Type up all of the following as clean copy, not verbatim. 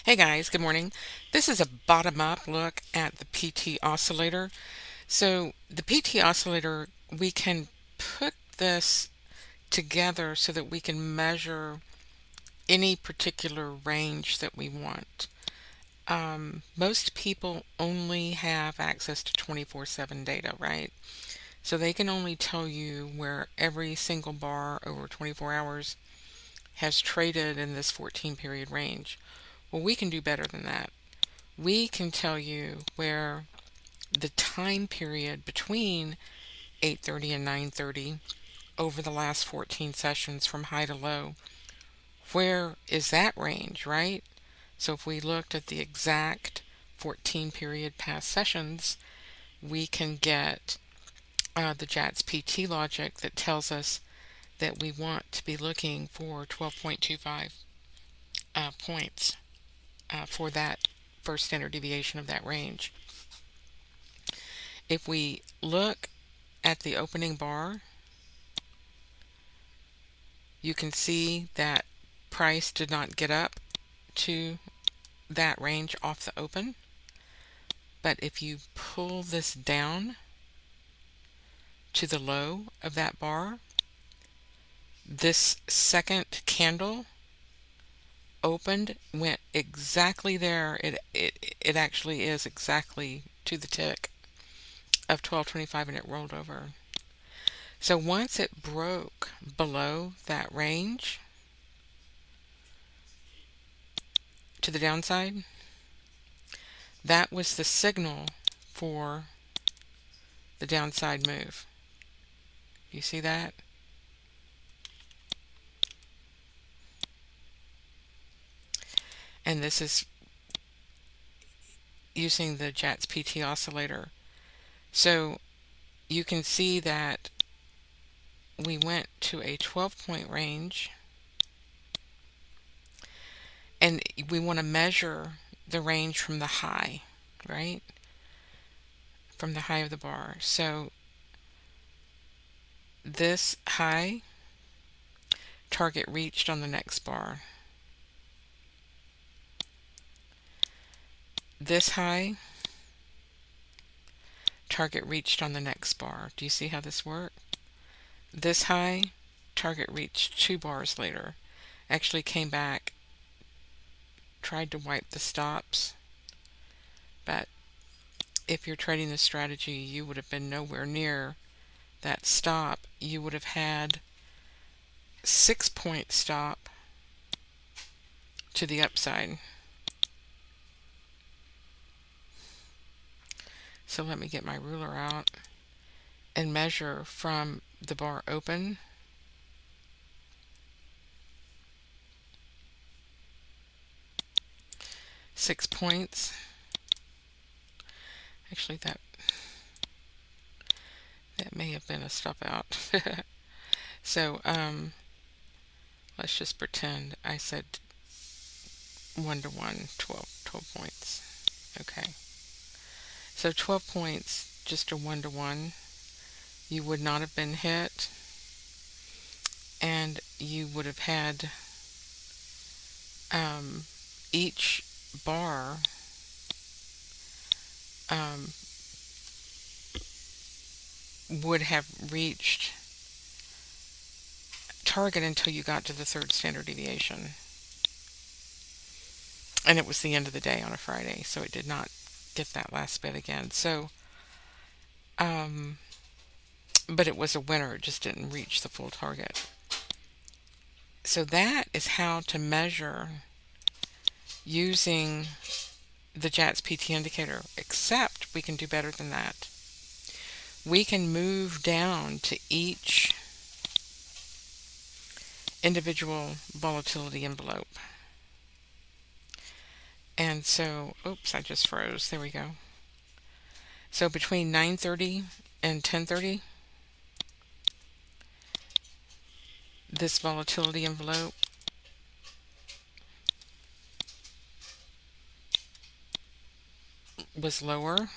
Hey guys, good morning. This is a bottom-up look at the PT oscillator. So the PT oscillator, we can put this together so that we can measure any particular range that we want. Most people only have access to 24/7 data, right? So they can only tell you where every single bar over 24 hours has traded in this 14 period range. Well, we can do better than that. We can tell you where the time period between 8:30 and 9:30 over the last 14 sessions from high to low, where is that range, right? So if we looked at the exact 14 period past sessions, we can get the JATS PT logic that tells us that we want to be looking for 12.25 points for that first standard deviation of that range. If we look at the opening bar, you can see that price did not get up to that range off the open. But if you pull this down to the low of that bar, this second candle opened, went exactly there. It actually is exactly to the tick of 12.25, and it rolled over. So once it broke below that range to the downside, that was the signal for the downside move. You see that? And this is using the JATS PT oscillator. So you can see that we went to a 12-point range, and we want to measure the range from the high, right? From the high of the bar. So this high, target reached on the next bar. This high, target reached on the next bar. Do you see how this worked? This high, target reached 2 bars later. Actually came back, tried to wipe the stops, but if you're trading this strategy, you would have been nowhere near that stop. You would have had 6-point stop to the upside. So let me get my ruler out and measure from the bar open. Six points. Actually, that may have been a stop out. So let's just pretend I said 1 to 1, 12 points. Okay. So 12 points, just a 1 to 1. You would not have been hit, and you would have had each bar would have reached target until you got to the third standard deviation. And it was the end of the day on a Friday, so it did not get that last bit again. So, but it was a winner, it just didn't reach the full target. So that is how to measure using the JATS PT indicator, except we can do better than that. We can move down to each individual volatility envelope. And so, oops, I just froze. There we go. So between 9:30 and 10:30, this volatility envelope was lower.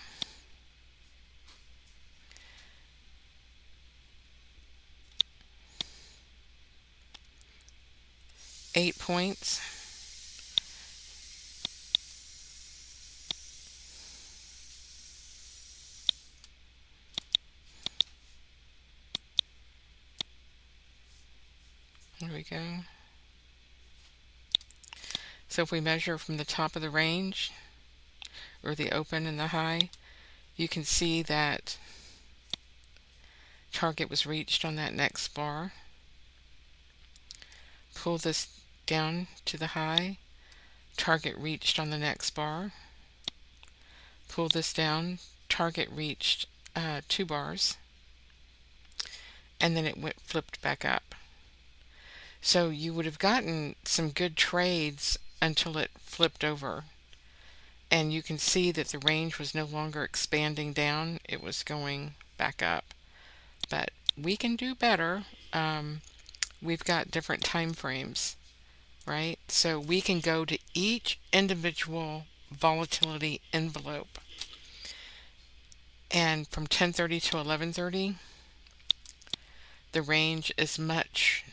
Eight points. go. So if we measure from the top of the range, or the open and the high, you can see that target was reached on that next bar. Pull this down to the high, target reached on the next bar. Pull this down, target reached 2 bars, and then it flipped back up. So you would have gotten some good trades until it flipped over. And you can see that the range was no longer expanding down, it was going back up. But we can do better. We've got different time frames, right? So we can go to each individual volatility envelope. And from 10:30 to 11:30, the range is much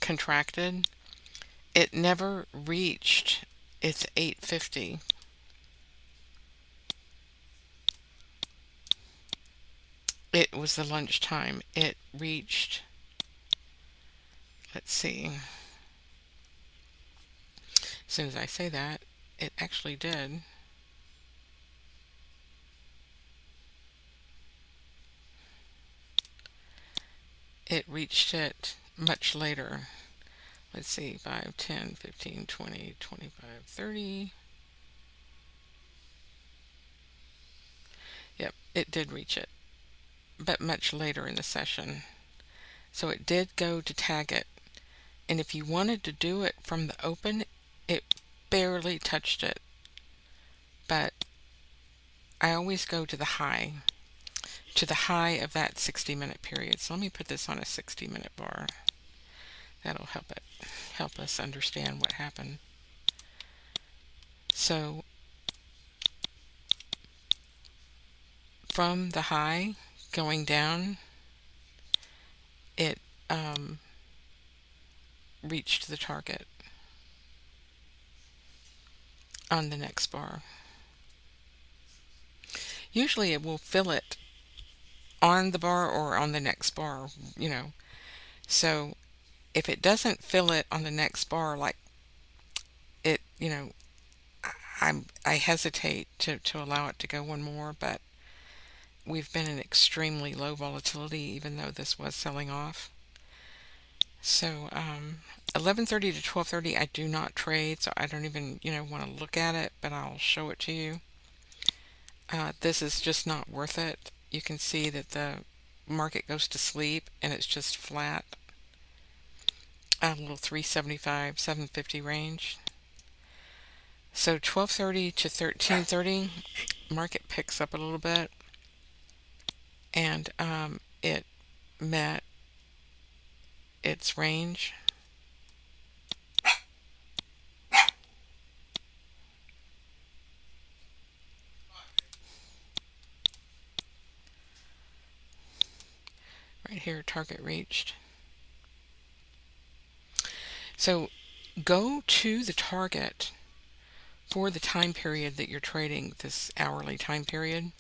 contracted. It never reached its 850. It was the lunchtime. It reached, let's see, as soon as I say that, it actually did. It reached it much later. Let's see, 5, 10, 15, 20, 25, 30. Yep, it did reach it, but much later in the session. So it did go to tag it. And if you wanted to do it from the open, it barely touched it. But I always go to the high of that 60-minute period. So let me put this on a 60-minute bar. That'll help us understand what happened. So from the high going down, it reached the target on the next bar. Usually it will fill it on the bar or on the next bar, So if it doesn't fill it on the next bar, like it, I hesitate to allow it to go one more, but we've been in extremely low volatility, even though this was selling off. So 11:30 to 12:30, I do not trade, so I don't even want to look at it, but I'll show it to you. This is just not worth it. You can see that the market goes to sleep and it's just flat. A little 375, 750 range. So 12:30 to 13:30, market picks up a little bit, and it met its range. Right here, target reached. So go to the target for the time period that you're trading, this hourly time period,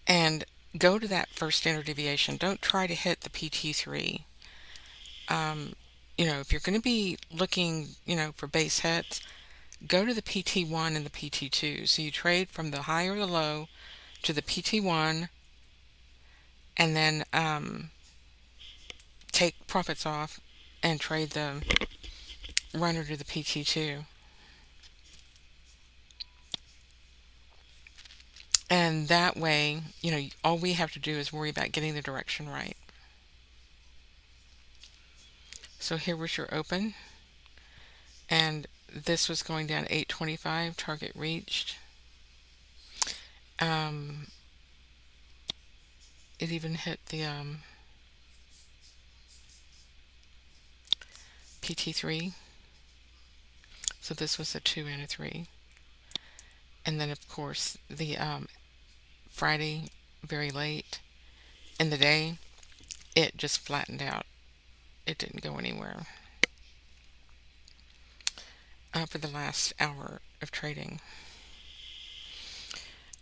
and go to that first standard deviation. Don't try to hit the PT3. If you're going to be looking, for base hits, go to the PT1 and the PT2. So you trade from the high or the low to the PT1, and then take profits off and trade the runner to the PT2. And that way, all we have to do is worry about getting the direction right. So here was your open, and this was going down 825, target reached. It even hit the PT3. So this was a 2 and a 3. And then, of course, the Friday, very late in the day, it just flattened out. It didn't go anywhere for the last hour of trading.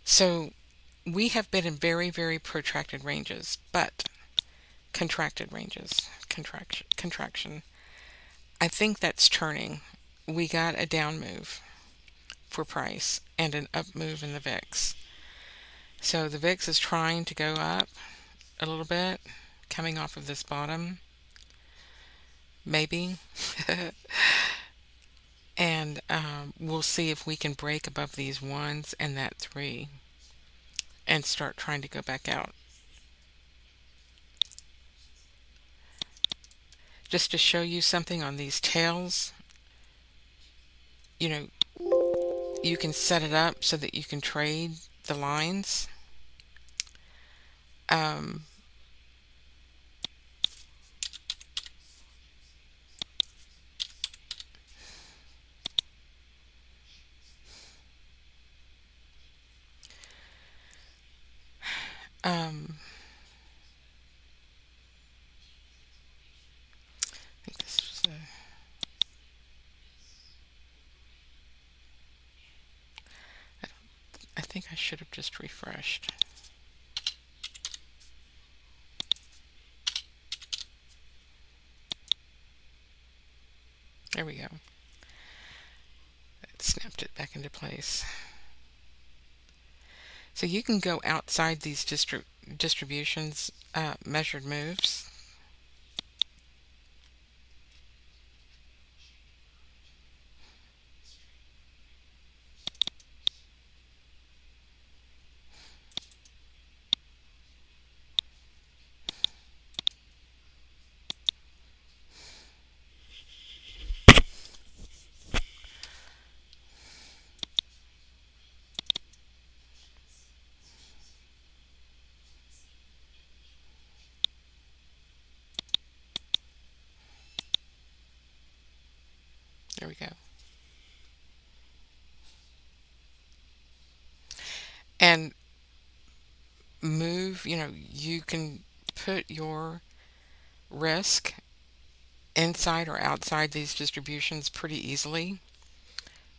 So we have been in very, very protracted ranges, but contracted ranges, contraction. I think that's turning. We got a down move for price and an up move in the VIX. So the VIX is trying to go up a little bit, coming off of this bottom, maybe. And we'll see if we can break above these ones and that three and start trying to go back out. Just to show you something on these tails, you know, you can set it up so that you can trade the lines. Um, um, I think this was I think I should have just refreshed. There we go. It snapped it back into place. So you can go outside these distributions, measured moves. There we go. And move, you can put your risk inside or outside these distributions pretty easily,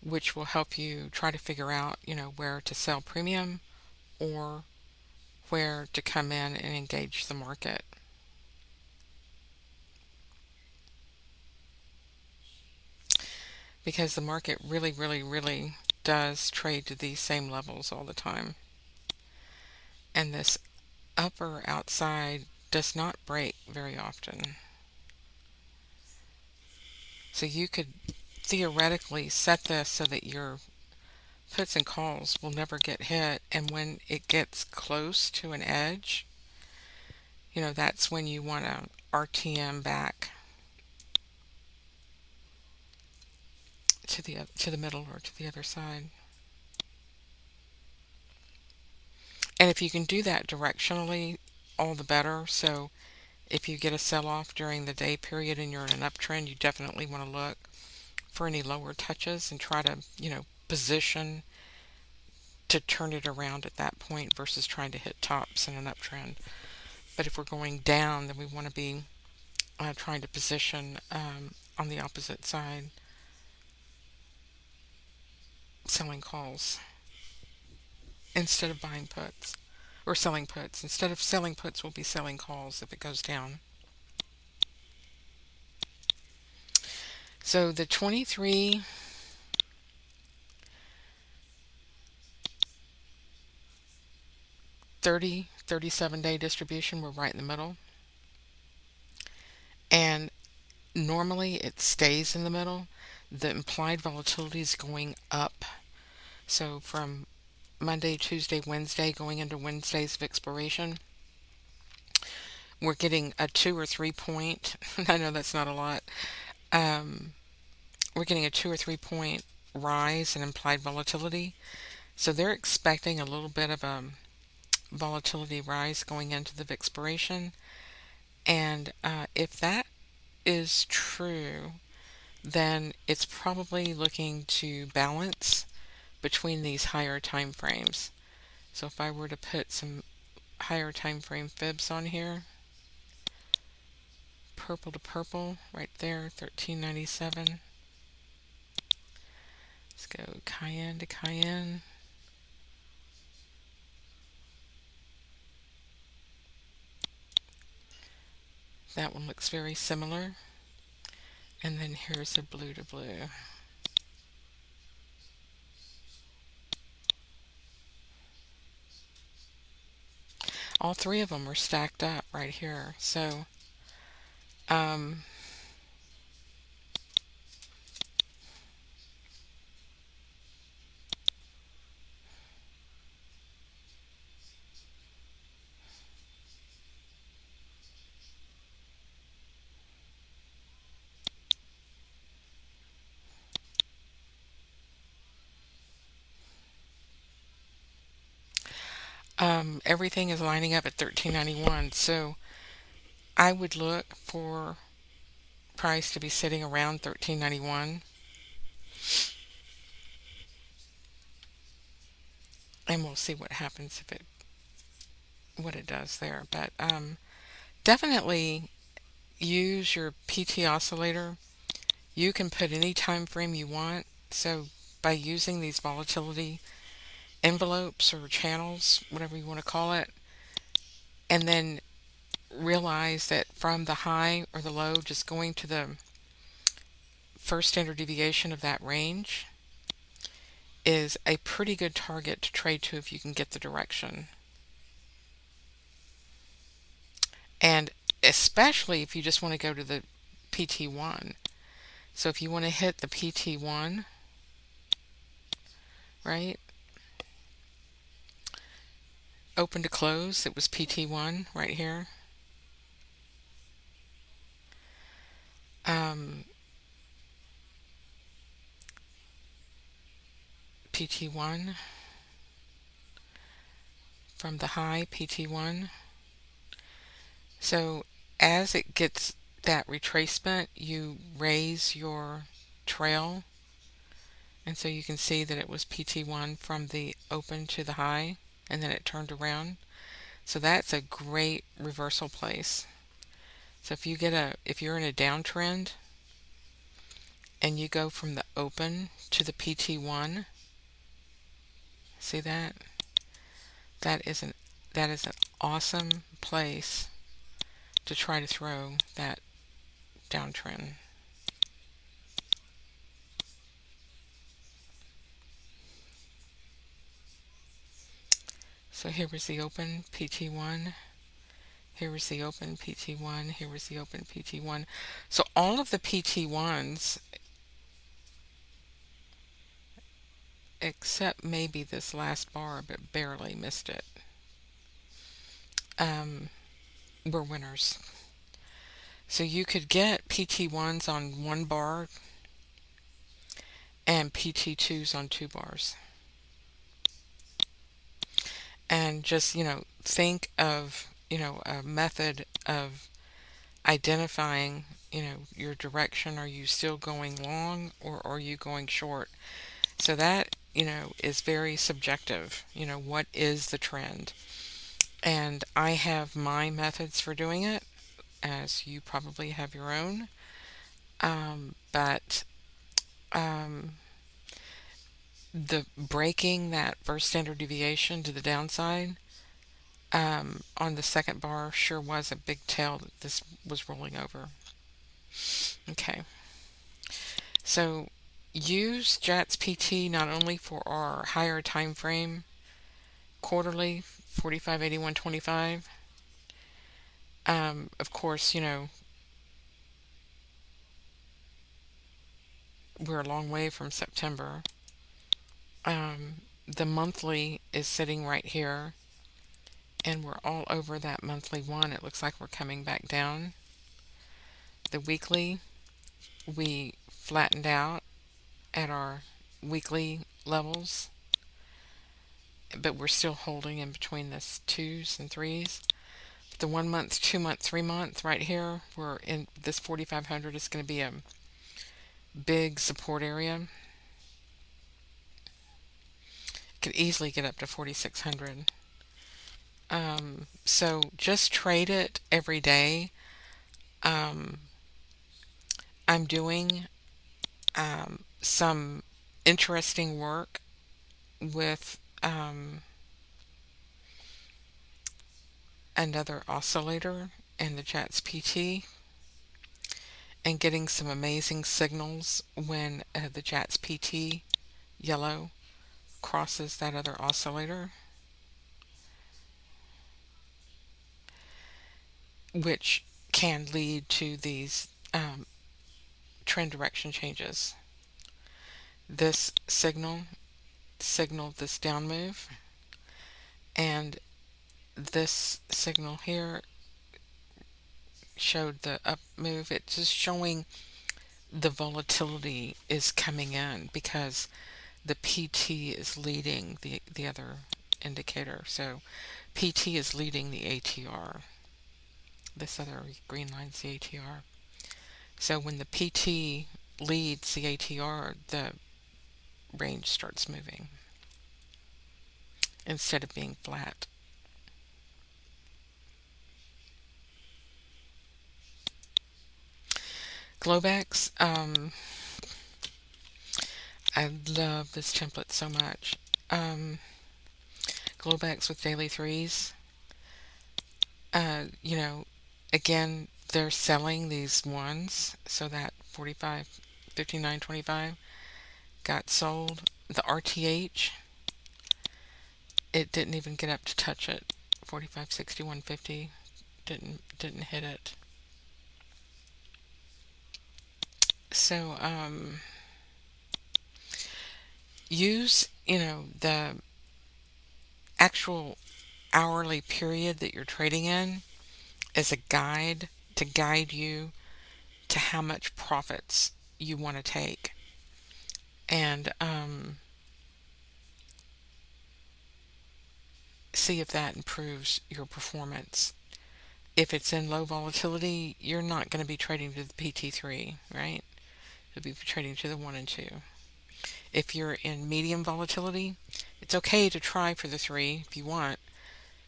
which will help you try to figure out, where to sell premium or where to come in and engage the market. Because the market really, really, really does trade to these same levels all the time. And this upper outside does not break very often. So you could theoretically set this so that your puts and calls will never get hit, and when it gets close to an edge, that's when you want to RTM back to the middle or to the other side. And if you can do that directionally, all the better. So if you get a sell-off during the day period and you're in an uptrend, you definitely want to look for any lower touches and try to, position to turn it around at that point versus trying to hit tops in an uptrend. But if we're going down, then we want to be trying to position on the opposite side, selling calls instead of buying puts or selling puts. Instead of selling puts, we'll be selling calls if it goes down. So the 23, 30, 37-day distribution, we're right in the middle. And normally it stays in the middle. The implied volatility is going up. So from Monday, Tuesday, Wednesday, going into Wednesdays of expiration, we're getting a 2 or 3 point. I know that's not a lot. Um, we're getting a 2 or 3 point rise in implied volatility. So they're expecting a little bit of a volatility rise going into the expiration. And if that is true, then it's probably looking to balance between these higher time frames. So if I were to put some higher time frame fibs on here, purple to purple right there, 1397. Let's go cayenne to cayenne. That one looks very similar. And then here's a blue to blue. All three of them are stacked up right here. So, um, everything is lining up at 13.91. So I would look for price to be sitting around 13.91, and we'll see what happens if it what it does there. But definitely use your PT oscillator. You can put any time frame you want. So by using these volatility envelopes or channels, whatever you want to call it, and then realize that from the high or the low, just going to the first standard deviation of that range is a pretty good target to trade to if you can get the direction. And especially if you just want to go to the PT1. So if you want to hit the PT1, right? Open to close, it was PT1 right here. Um, PT1 from the high, PT1. So as it gets that retracement, you raise your trail. And so you can see that it was PT1 from the open to the high, and then it turned around. So that's a great reversal place. So if you're in a downtrend and you go from the open to the PT1, see that? That is an that is an awesome place to try to throw that downtrend. So here was the open PT1. Here was the open PT1. Here was the open PT1. So all of the PT1s, except maybe this last bar, but barely missed it, were winners. So you could get PT1s on one bar and PT2s on two bars. And just, think of, a method of identifying, your direction. Are you still going long or are you going short? So that, is very subjective. What is the trend? And I have my methods for doing it, as you probably have your own. But the breaking that first standard deviation to the downside on the second bar sure was a big tail that this was rolling over. Okay, so use JATS PT not only for our higher time frame quarterly 45, 81, 25. Of course, we're a long way from September. The monthly is sitting right here, and we're all over that monthly one. It looks like we're coming back down. The weekly, we flattened out at our weekly levels, but we're still holding in between the twos and threes. The 1 month, 2 month, 3 month right here, we're in this 4,500 is going to be a big support area. Could easily get up to 4,600. So just trade it every day. I'm doing some interesting work with another oscillator and the JATS PT, and getting some amazing signals when the JATS PT yellow crosses that other oscillator, which can lead to these trend direction changes. This signaled this down move, and this signal here showed the up move. It's just showing the volatility is coming in because the PT is leading the other indicator. So PT is leading the ATR. This other green line's the ATR. So when the PT leads the ATR, the range starts moving instead of being flat. Globex, I love this template so much. Globex with daily threes. You know, again, they're selling these ones, so that 45, 59.25 got sold. The RTH, it didn't even get up to touch it. 45.61.50 didn't hit it. So use, the actual hourly period that you're trading in as a guide to guide you to how much profits you want to take. And see if that improves your performance. If it's in low volatility, you're not going to be trading to the PT3, right? You'll be trading to the 1 and 2. If you're in medium volatility, it's okay to try for the 3 if you want,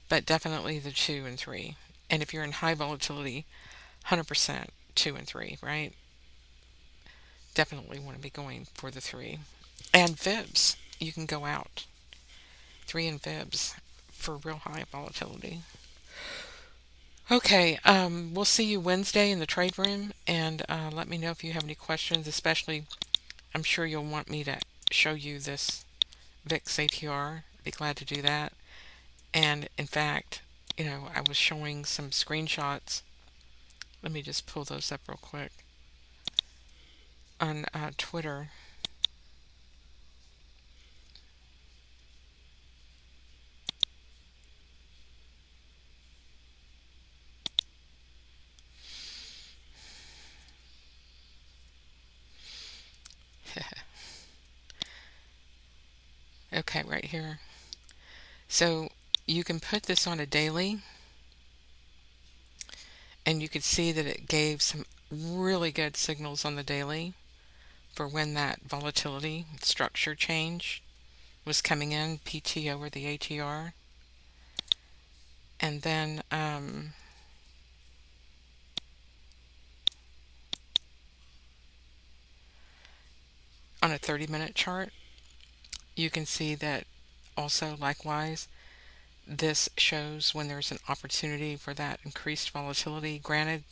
but definitely the 2 and 3. And if you're in high volatility, 100% 2 and 3, right? Definitely want to be going for the 3. And fibs, you can go out. 3 and fibs for real high volatility. Okay, we'll see you Wednesday in the trade room, and let me know if you have any questions, especially I'm sure you'll want me to show you this VIX ATR. Be glad to do that. And in fact, I was showing some screenshots. Let me just pull those up real quick on Twitter. Okay, right here. So you can put this on a daily, and you could see that it gave some really good signals on the daily for when that volatility structure change was coming in, PT over the ATR. And then on a 30-minute chart, you can see that also likewise, this shows when there's an opportunity for that increased volatility. Granted,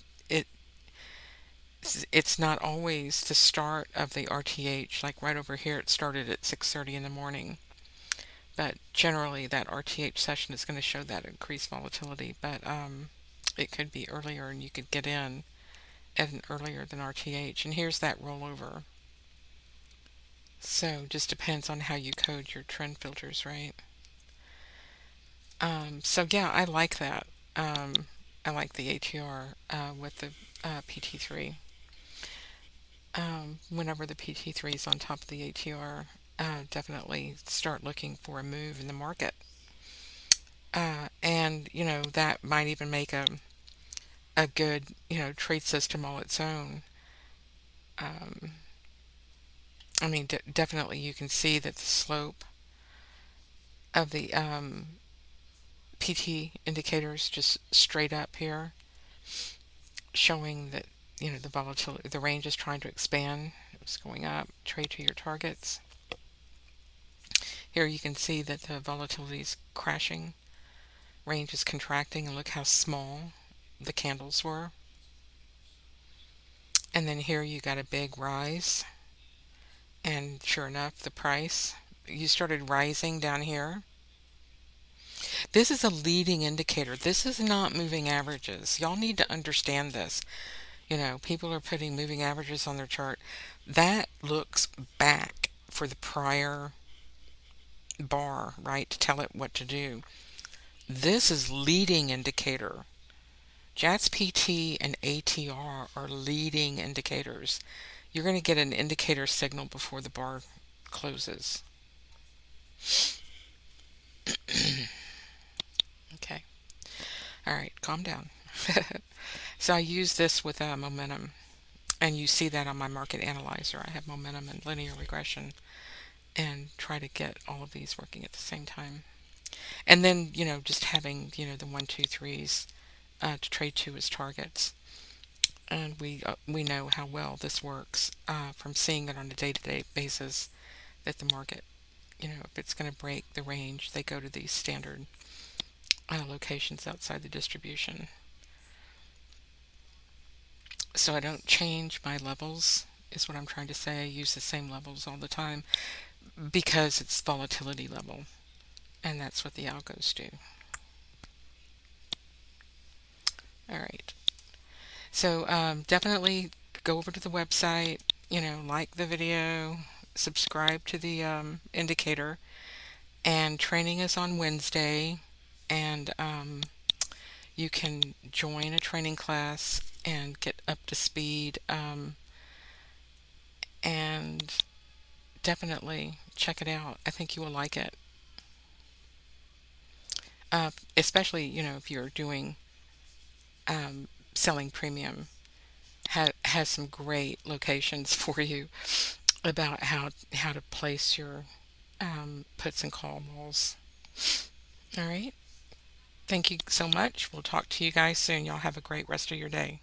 it's not always the start of the RTH. Like right over here, it started at 6:30 in the morning. But generally, that RTH session is going to show that increased volatility. But it could be earlier, and you could get in at an earlier than RTH. And here's that rollover. So just depends on how you code your trend filters, right? So yeah, I like that. I like the ATR with the PT3. Whenever the PT3 is on top of the ATR, definitely start looking for a move in the market. And that might even make a good trade system all its own. I mean, definitely you can see that the slope of the PT indicators just straight up here, showing that the volatility, the range is trying to expand. It's going up. Trade to your targets. Here you can see that the volatility is crashing. Range is contracting, and look how small the candles were. And then here you got a big rise. And sure enough, the price, you started rising down here. This is a leading indicator. This is not moving averages. Y'all need to understand this. People are putting moving averages on their chart. That looks back for the prior bar, right, to tell it what to do. This is leading indicator. JATS PT and ATR are leading indicators. You're going to get an indicator signal before the bar closes. Okay. All right, calm down. So I use this with momentum, and you see that on my market analyzer. I have momentum and linear regression, and try to get all of these working at the same time. And then, just having, the one, two, threes to trade to as targets. And we know how well this works from seeing it on a day-to-day basis, that the market, if it's going to break the range, they go to these standard locations outside the distribution. So I don't change my levels, is what I'm trying to say. I use the same levels all the time because it's volatility level, and that's what the algos do. All right. So definitely go over to the website, like the video, subscribe to the indicator, and training is on Wednesday, and you can join a training class and get up to speed, and definitely check it out. I think you will like it, especially, if you're doing selling premium. Has some great locations for you about how to place your puts and call balls. All right. Thank you so much. We'll talk to you guys soon. Y'all have a great rest of your day.